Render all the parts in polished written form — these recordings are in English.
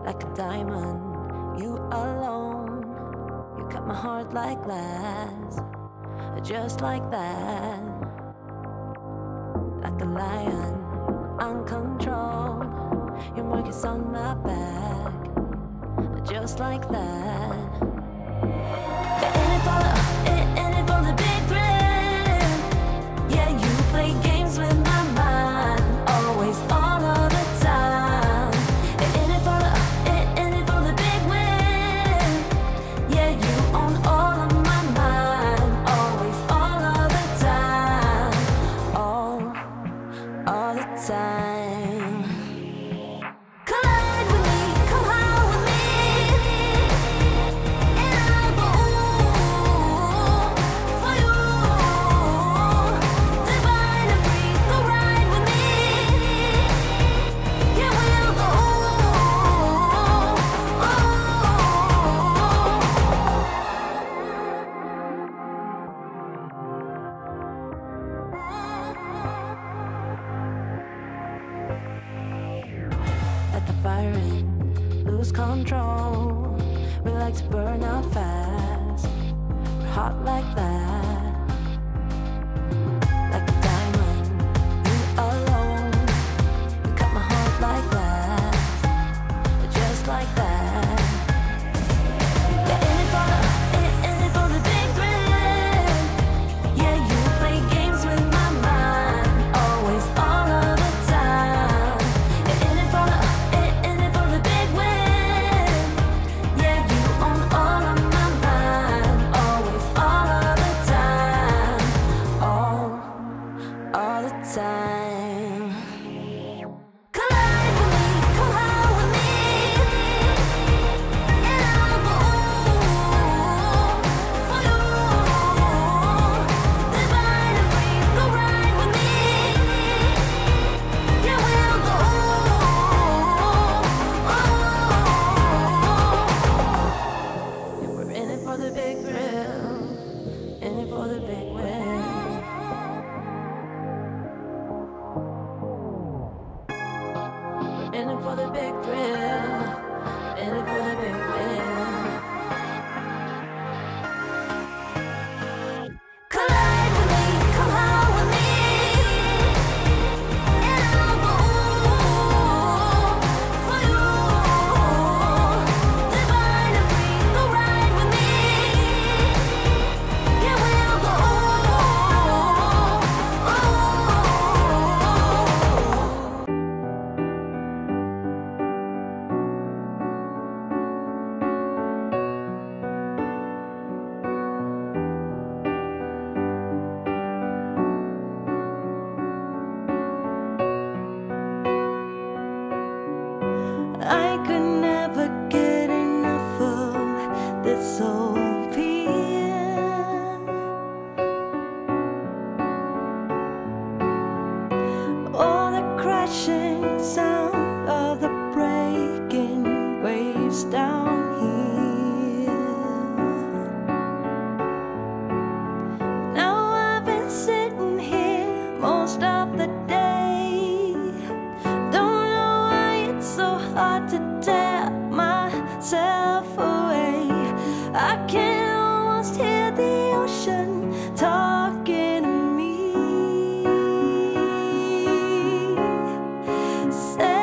like a diamond, you alone. You cut my heart like glass, just like that. Like a lion, uncontrolled. Your mark is on my back, just like that. In it for the big thrill. Yeah, you play games with my mind, always, all of the time. In it for the big win. Yeah, you own all of my mind, always, all of the time, all the time. Collide with me, come high with me, and I'll go for you. Divine and free, go ride with me. Yeah, we'll go. Let the firing lose control. We like to burn out fast. We're hot like that. Like a diamond, you alone. You cut my heart like glass, just like that. Yeah, in it for the big thrill. Yeah, you play games with my mind, always, all of the time. In it for the big win. Yeah, you own all of my mind, always, all of the time, all the time. Collide with me, come high with me, and I'll go for you. Divine and free, go ride with me. Yeah, we'll go. Yeah, we're in it for the big thrill, in it for the big win. In it for the big thrill, in it for the big win. Collide with me, come high with me, and I'll go for you. Divine and free, go ride with me. Yeah, we'll go. I could never get enough of this old piano. Oh, the crashing sound of the breaking waves down here. Now I've been sitting here most of the day. Don't know why it's so hard to tear myself away. I can almost hear the ocean talking to me. Say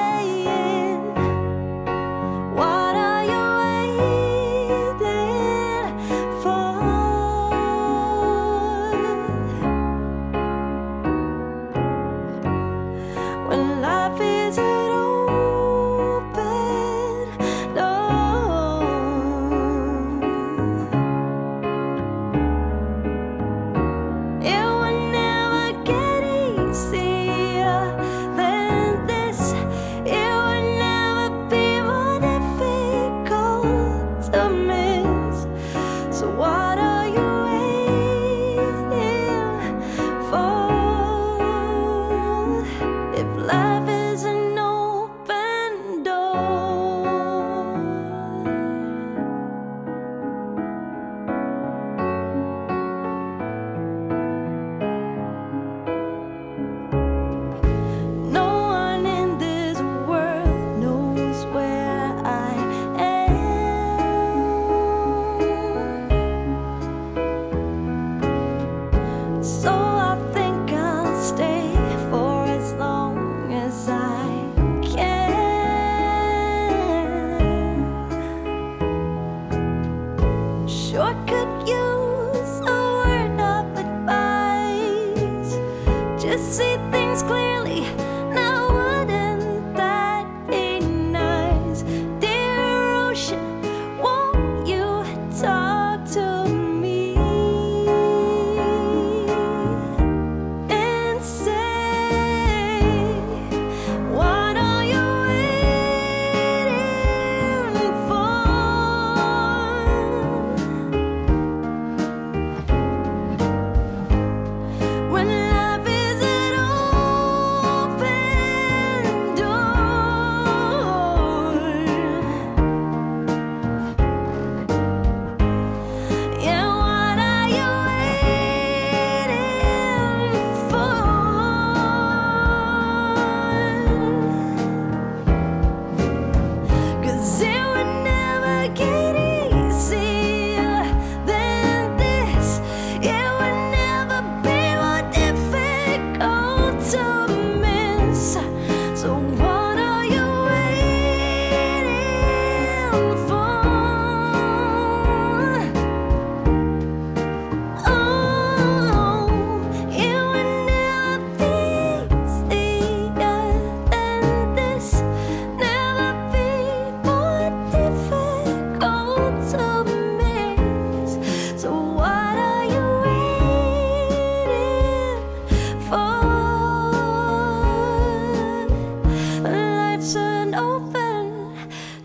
such an open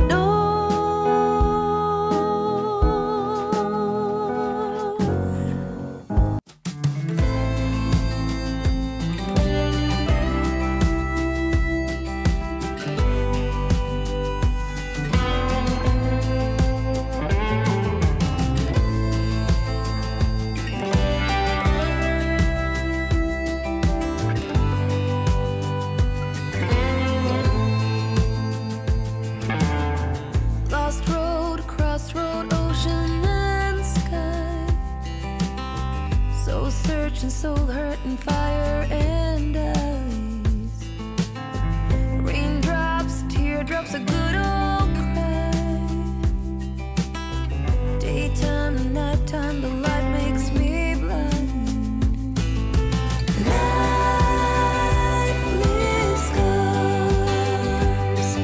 door. Searching soul, hurt and fire and ice. Raindrops, teardrops, a good old cry. Daytime and nighttime, the light makes me blind. Life leaves scars.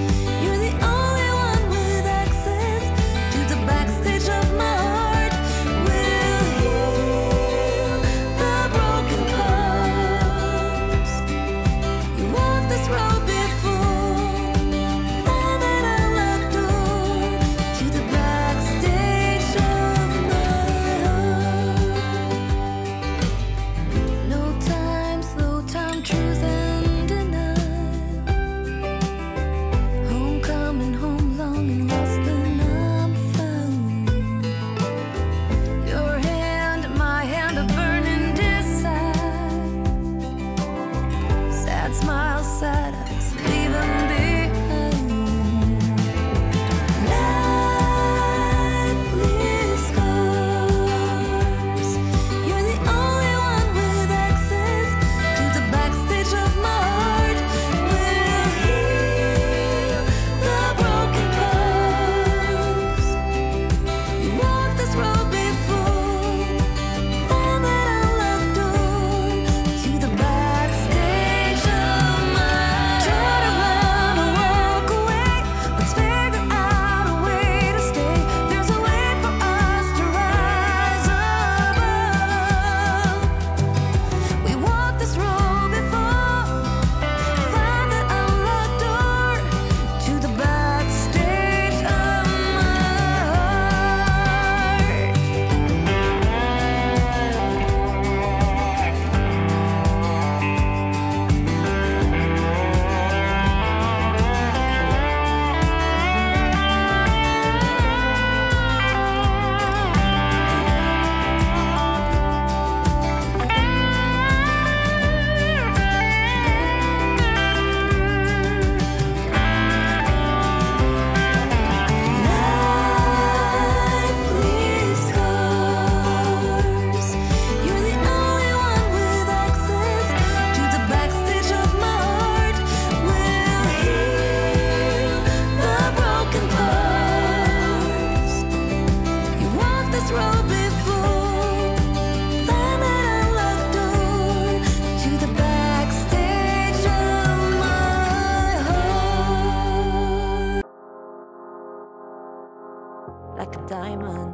You're the only one with access to the backstage of my heart. Will heal the broken parts. You walked this road before, found that unlocked door to the backstage of my heart. No time, slow time, truth and denial. Homecoming, home longing, lost and I'm found. Your hand, my hand, a burning desire. Sad smiles, sad eyes, leave them behind. Life leaves scars. You're the only one with access to the backstage of my heart. Will heal the broken parts. You walked this road before, found that unlocked door to the backstage of my heart. Try to run or walk away, let's figure out a way to stay. There's a way for us to rise above. We walked this road before, found that unlocked door to the backstage of my heart. Life leaves scars. You're the only one with access to the backstage of my heart. Will heal the broken parts. You walked this road before, found that unlocked door to the backstage of my heart. Like a diamond,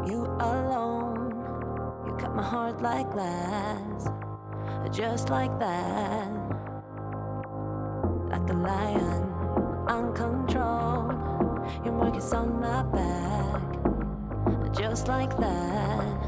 you alone. You cut my heart like glass, just like that. Like a lion, uncontrolled. Your mark is on my back, just like that.